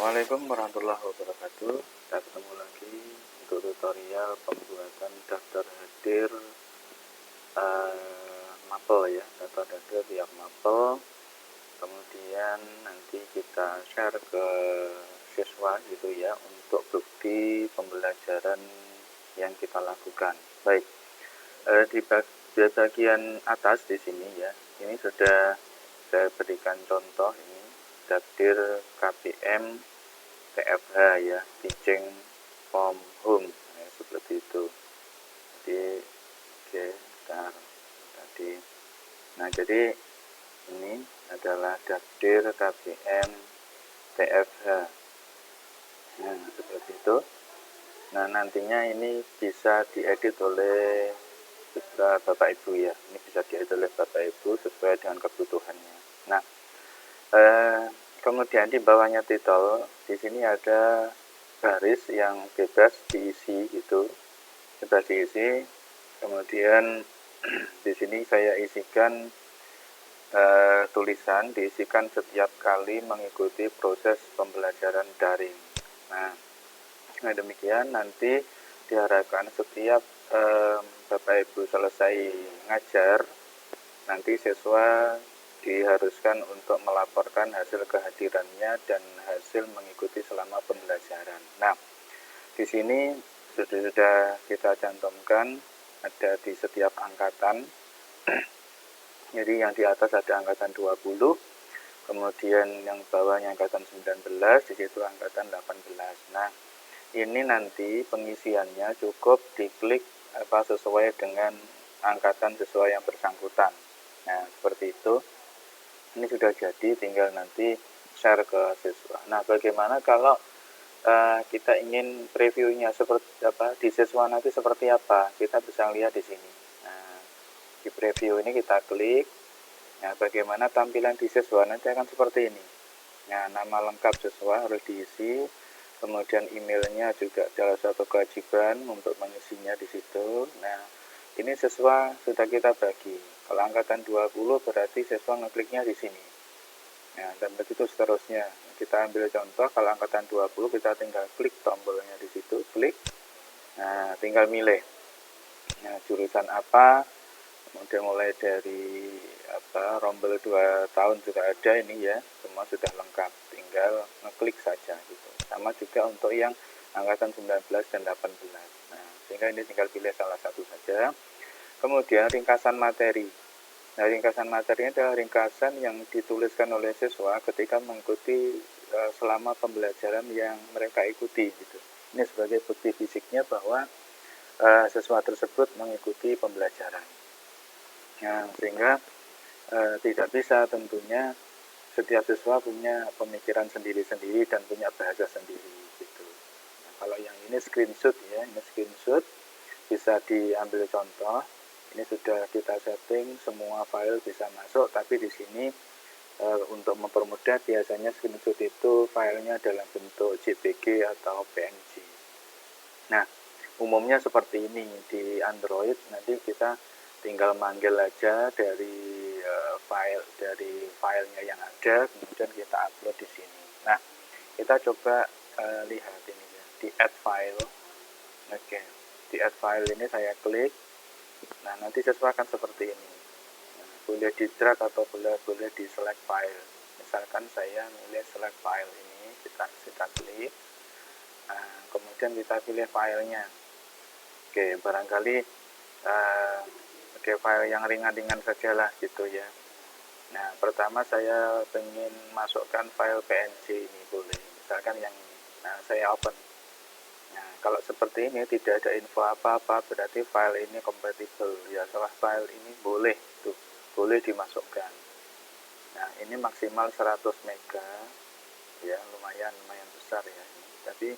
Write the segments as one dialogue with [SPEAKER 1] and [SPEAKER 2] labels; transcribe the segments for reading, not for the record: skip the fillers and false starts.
[SPEAKER 1] Assalamualaikum warahmatullahi wabarakatuh. Kita ketemu lagi untuk tutorial pembuatan daftar hadir mapel ya, daftar hadir tiap mapel. Kemudian nanti kita share ke siswa gitu ya untuk bukti pembelajaran yang kita lakukan. Baik, di bagian atas di sini ya, ini sudah saya berikan contoh ini daftar KPM TFH ya, teaching from home ya, seperti itu. Jadi oke, tadi. Nah, jadi ini adalah daftar KPM TFH. Nah, seperti itu. Nah, nantinya ini bisa diedit oleh Bapak Ibu ya. Ini bisa diedit oleh Bapak Ibu sesuai dengan kebutuhannya. Nah, kemudian di bawahnya title, di sini ada garis yang bebas diisi gitu, bebas diisi. Kemudian di sini saya isikan tulisan, diisikan setiap kali mengikuti proses pembelajaran daring. Nah, demikian nanti diharapkan setiap Bapak Ibu selesai ngajar, nanti siswa diharuskan untuk melaporkan hasil kehadirannya dan hasil mengikuti selama pembelajaran. Nah, di sini sudah kita cantumkan ada di setiap angkatan. Jadi yang di atas ada angkatan 20, kemudian yang bawahnya angkatan 19, di situ angkatan 18. Nah, ini nanti pengisiannya cukup diklik sesuai dengan angkatan sesuai yang bersangkutan. Nah, seperti itu. Ini sudah jadi, tinggal nanti share ke siswa. Nah, bagaimana kalau kita ingin previewnya seperti apa, di siswa nanti seperti apa? Kita bisa lihat di sini. Nah, di preview ini kita klik. Nah, bagaimana tampilan di siswa nanti akan seperti ini. Nah, nama lengkap siswa harus diisi. Kemudian emailnya juga salah satu kewajiban untuk mengisinya di situ. Nah, ini siswa sudah kita bagi. Kalau angkatan 20 berarti siswa ngekliknya di sini. Nah, dan begitu seterusnya. Kita ambil contoh, kalau angkatan 20 kita tinggal klik tombolnya di situ, klik. Nah, tinggal milih. Nah, jurusan apa? Kemudian mulai dari rombel 2 tahun juga ada ini ya. Semua sudah lengkap. Tinggal ngeklik saja gitu. Sama juga untuk yang angkatan 19 dan 18. Nah, sehingga ini tinggal pilih salah satu saja. Kemudian ringkasan materi. Nah, ringkasan materinya adalah ringkasan yang dituliskan oleh siswa ketika mengikuti selama pembelajaran yang mereka ikuti gitu. Ini sebagai bukti fisiknya bahwa siswa tersebut mengikuti pembelajaran. Nah, sehingga tidak bisa tentunya setiap siswa punya pemikiran sendiri-sendiri dan punya bahasa sendiri gitu. Nah, kalau yang ini screenshot ya, ini screenshot bisa diambil contoh. Ini sudah kita setting, semua file bisa masuk, tapi di sini untuk mempermudah biasanya screenshot itu filenya dalam bentuk JPG atau PNG. Nah, umumnya seperti ini di Android. Nanti kita tinggal manggil aja dari filenya yang ada, kemudian kita upload di sini. Nah, kita coba lihat ini ya, di add file. Oke, di add file ini saya klik. Nah, nanti siswa akan seperti ini. Nah, boleh di drag atau boleh di select file. Misalkan saya milih select file ini, kita klik. Nah, kemudian kita pilih filenya. Oke, barangkali file yang ringan-ringan saja lah gitu ya. Nah, pertama saya ingin masukkan file PNG ini, boleh. Misalkan yang ini. Nah, saya open. Nah, kalau seperti ini tidak ada info apa-apa, berarti file ini kompatibel ya. Setelah file ini boleh tuh, boleh dimasukkan. Nah, ini maksimal 100 mega ya, lumayan besar ya ini. Tapi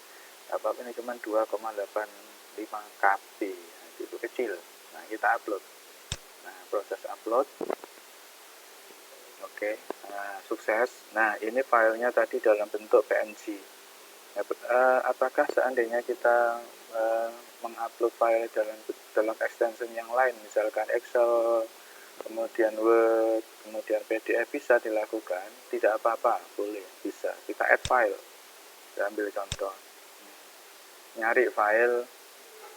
[SPEAKER 1] apa ini cuma 2,85 KB. Nah, itu kecil. Nah, kita upload. Nah, proses upload. Oke, nah, sukses. Nah, ini filenya tadi dalam bentuk PNG. Apakah seandainya kita mengupload file dalam extension yang lain, misalkan Excel, kemudian Word, kemudian PDF, bisa dilakukan? Tidak apa-apa, boleh, bisa. Kita add file. Saya ambil contoh. Nyari file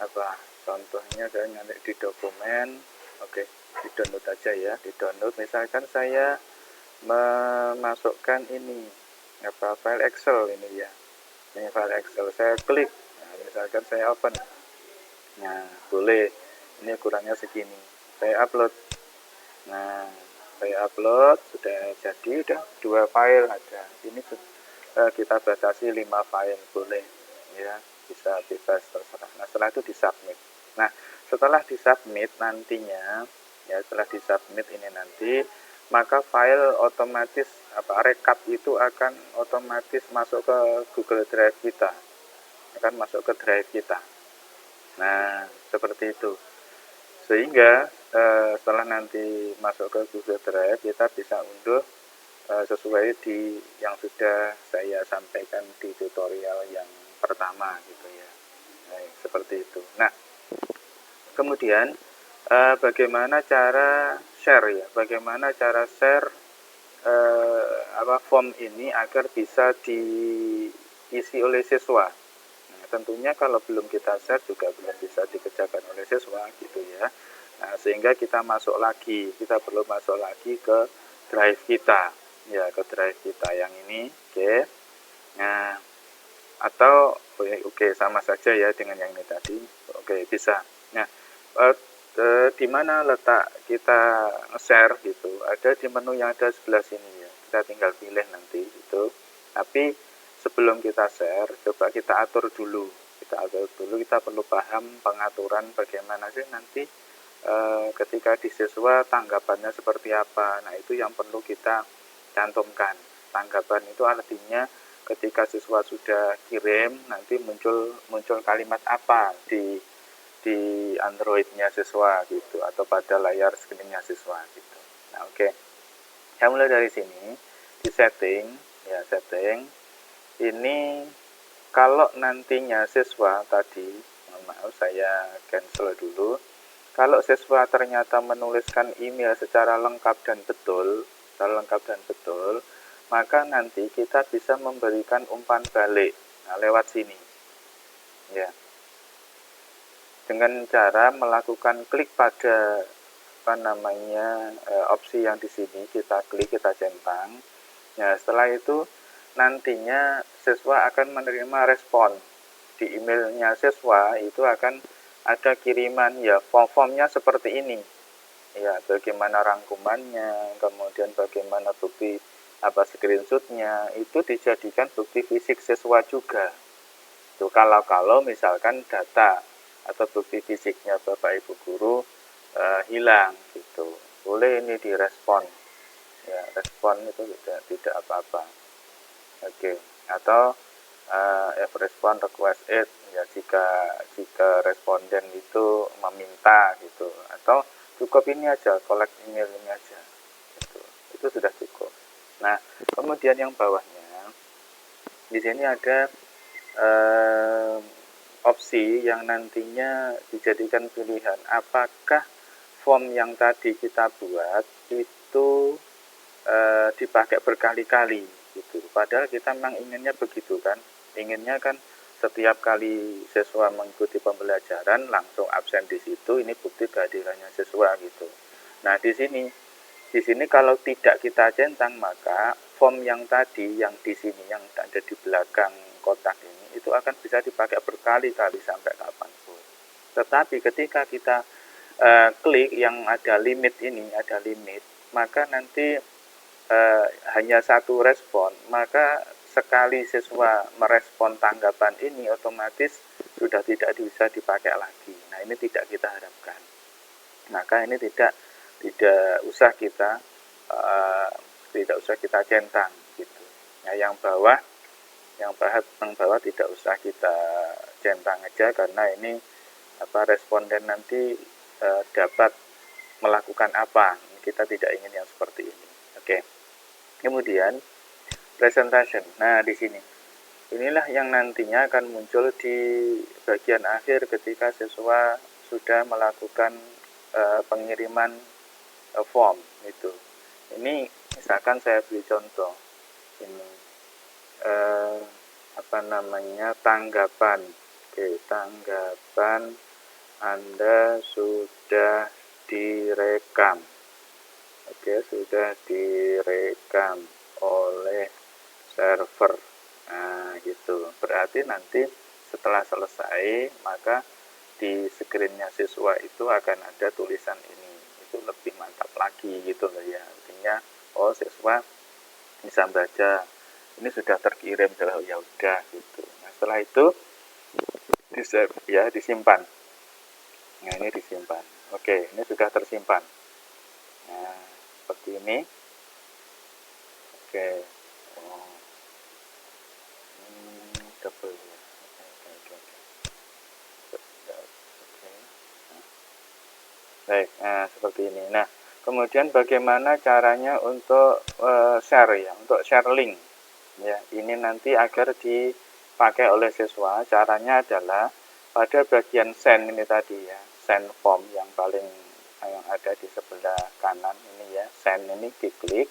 [SPEAKER 1] apa? Contohnya saya nyari di dokumen. Oke, di download aja ya. Di download misalkan saya memasukkan ini apa file Excel ini ya. Ini file Excel, saya klik. Nah, misalkan saya open. Nah, boleh. Ini ukurannya segini. Saya upload. Nah, saya upload sudah jadi, udah 2 file ada. Ini kita batasi 5 file, boleh ya, bisa bebas terserah. Nah, setelah itu disubmit. Nah, setelah disubmit nantinya ya, setelah disubmit ini nanti, maka file otomatis rekap itu akan otomatis masuk ke Google Drive kita. Akan masuk ke drive kita. Nah, seperti itu. Sehingga setelah nanti masuk ke Google Drive, kita bisa unduh sesuai di yang sudah saya sampaikan di tutorial yang pertama gitu ya. Nah, seperti itu. Nah, kemudian bagaimana cara share ya? Bagaimana cara share form ini agar bisa diisi oleh siswa? Tentunya kalau belum kita share juga belum bisa dikerjakan oleh siswa gitu ya. Nah, sehingga kita kita perlu masuk lagi ke drive kita ya, ke drive kita yang ini. Oke. Nah, atau oke, sama saja ya dengan yang ini tadi. Oke, bisa. Nah, di mana letak kita share gitu? Ada di menu yang ada sebelah sini ya. Kita tinggal pilih nanti itu. Tapi sebelum kita share, coba kita atur dulu. Kita perlu paham pengaturan bagaimana sih nanti ketika di siswa tanggapannya seperti apa. Nah, itu yang perlu kita cantumkan. Tanggapan itu artinya ketika siswa sudah kirim, nanti muncul kalimat apa di Android-nya siswa gitu, atau pada layar screen-nya siswa gitu. Nah, oke. Saya mulai dari sini, di setting. Ini kalau nantinya siswa tadi, maaf saya cancel dulu. Kalau siswa ternyata menuliskan email secara lengkap dan betul, maka nanti kita bisa memberikan umpan balik. Nah, lewat sini. Ya. Dengan cara melakukan klik pada opsi yang di sini, kita klik, kita centang. Nah, setelah itu nantinya siswa akan menerima respon di emailnya siswa, itu akan ada kiriman ya, formnya seperti ini ya, bagaimana rangkumannya, kemudian bagaimana bukti screenshotnya, itu dijadikan bukti fisik siswa juga. Tuh, kalau misalkan data atau bukti fisiknya Bapak Ibu guru hilang gitu, boleh ini direspon ya, respon itu tidak apa-apa. Oke. Atau respon request it ya, jika responden itu meminta gitu, atau cukup ini aja, collect email ini aja gitu. Itu sudah cukup. Nah, kemudian yang bawahnya di sini ada opsi yang nantinya dijadikan pilihan, apakah form yang tadi kita buat itu dipakai berkali-kali gitu. Padahal kita memang inginnya begitu kan, inginnya kan setiap kali siswa mengikuti pembelajaran langsung absen di situ, ini bukti kehadirannya siswa gitu. Nah, di sini kalau tidak kita centang, maka form yang tadi yang di sini yang ada di belakang kotak ini itu akan bisa dipakai berkali-kali sampai kapanpun. Tetapi ketika kita klik yang ada limit ini, maka nanti hanya satu respon, maka sekali siswa merespon tanggapan ini otomatis sudah tidak bisa dipakai lagi. Nah, ini tidak kita harapkan. Maka ini tidak usah kita centang gitu. Nah, yang bawah tidak usah kita centang aja, karena ini responden nanti dapat melakukan apa. Kita tidak ingin yang seperti ini. Oke. Kemudian presentation. Nah, di sini. Inilah yang nantinya akan muncul di bagian akhir ketika siswa sudah melakukan pengiriman form itu. Ini misalkan saya beri contoh. Ini namanya tanggapan. Oke, tanggapan Anda sudah direkam. Oke, sudah direkam oleh server. Nah, gitu. Berarti nanti setelah selesai, maka di screen-nya siswa itu akan ada tulisan ini. Itu lebih mantap lagi gitu loh ya. Artinya, oh siswa bisa baca. Ini sudah terkirim, ya udah gitu. Nah, setelah itu disimpan. Nah, ini disimpan. Oke, ini sudah tersimpan. Nah, seperti ini. Oke. Oh. Double ya. Oke. Baik, nah, seperti ini. Nah, kemudian bagaimana caranya untuk share ya, untuk share link. Ya, ini nanti agar dipakai oleh siswa. Caranya adalah pada bagian send ini tadi ya, send form yang paling yang ada di sebelah kanan ini ya, send ini diklik.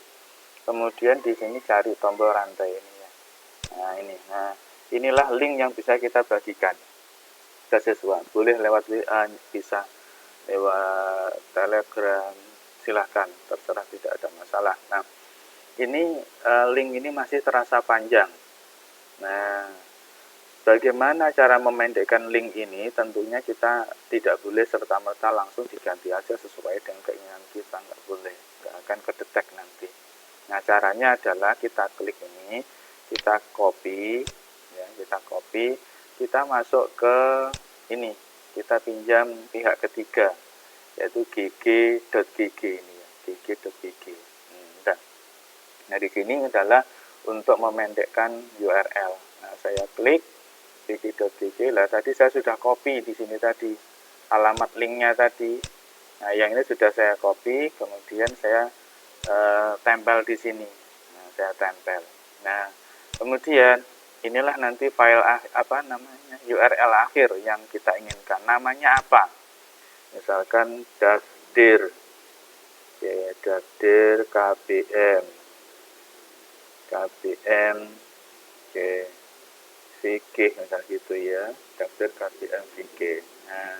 [SPEAKER 1] Kemudian di sini cari tombol rantai ini ya. Nah, ini. Nah, inilah link yang bisa kita bagikan ke siswa. Boleh lewat WA, bisa lewat Telegram, silahkan, terserah, tidak ada masalah. Nah, ini link ini masih terasa panjang. Nah, bagaimana cara memendekkan link ini? Tentunya kita tidak boleh serta-merta langsung diganti aja sesuai dengan keinginan kita, nggak boleh, nggak akan kedetek nanti. Nah, caranya adalah kita klik ini, kita copy, ya, kita masuk ke ini, kita pinjam pihak ketiga, yaitu gg.gg ini ya, gg.gg. Nah, di sini adalah untuk memendekkan URL. Nah, saya klik gg.gg. Lah, tadi saya sudah copy di sini tadi alamat linknya tadi. Nah, yang ini sudah saya copy, kemudian saya tempel di sini. Nah, saya tempel. Nah, kemudian inilah nanti file URL akhir yang kita inginkan. Namanya apa? Misalkan dakdir, ya, dakdir KBM, oke, fikih misal gitu ya, dakdir KBM fikih. Nah,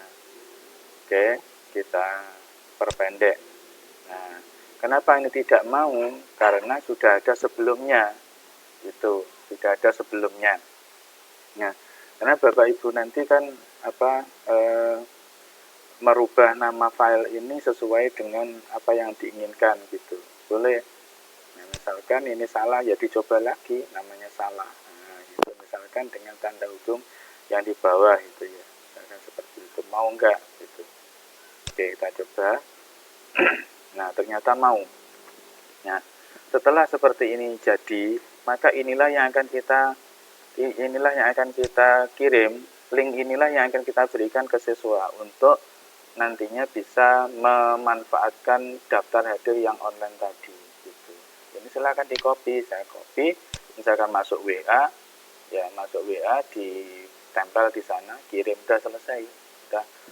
[SPEAKER 1] oke, kita perpendek. Nah, kenapa ini tidak mau? Karena sudah ada sebelumnya, itu sudah ada sebelumnya. Nah, karena Bapak Ibu nanti kan merubah nama file ini sesuai dengan apa yang diinginkan gitu, boleh. Nah, misalkan ini salah, ya dicoba lagi, namanya salah. Nah, gitu. Misalkan dengan tanda hukum yang di bawah itu ya, misalkan seperti itu, mau enggak gitu. Oke, kita coba. Nah, ternyata mau. Nah, setelah seperti ini jadi, maka inilah yang akan kita kirim, link inilah yang akan kita berikan ke siswa untuk nantinya bisa memanfaatkan daftar hadir yang online tadi gitu. Jadi silakan di copy, saya copy, misalkan masuk WA, ya masuk WA, ditempel di sana, kirim, udah selesai.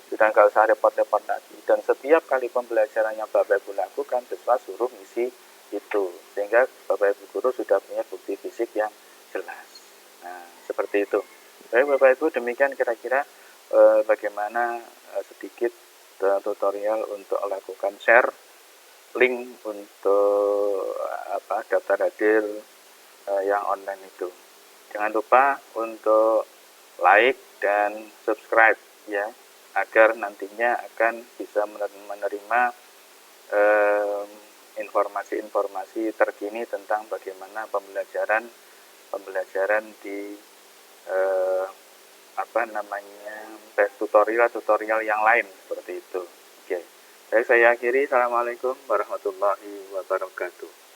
[SPEAKER 1] Sudah nggak usah repot-repot lagi. Dan setiap kali pembelajaran yang Bapak Ibu lakukan, siswa suruh ngisi itu, sehingga Bapak Ibu guru sudah punya bukti fisik yang jelas. Nah, seperti itu. Baik Bapak Ibu, demikian kira-kira bagaimana sedikit tutorial untuk melakukan share link untuk daftar hadir yang online itu. Jangan lupa untuk like dan subscribe ya, agar nantinya akan bisa menerima informasi-informasi terkini tentang bagaimana pembelajaran di tutorial yang lain seperti itu. Oke. Baik, saya akhiri. Assalamualaikum warahmatullahi wabarakatuh.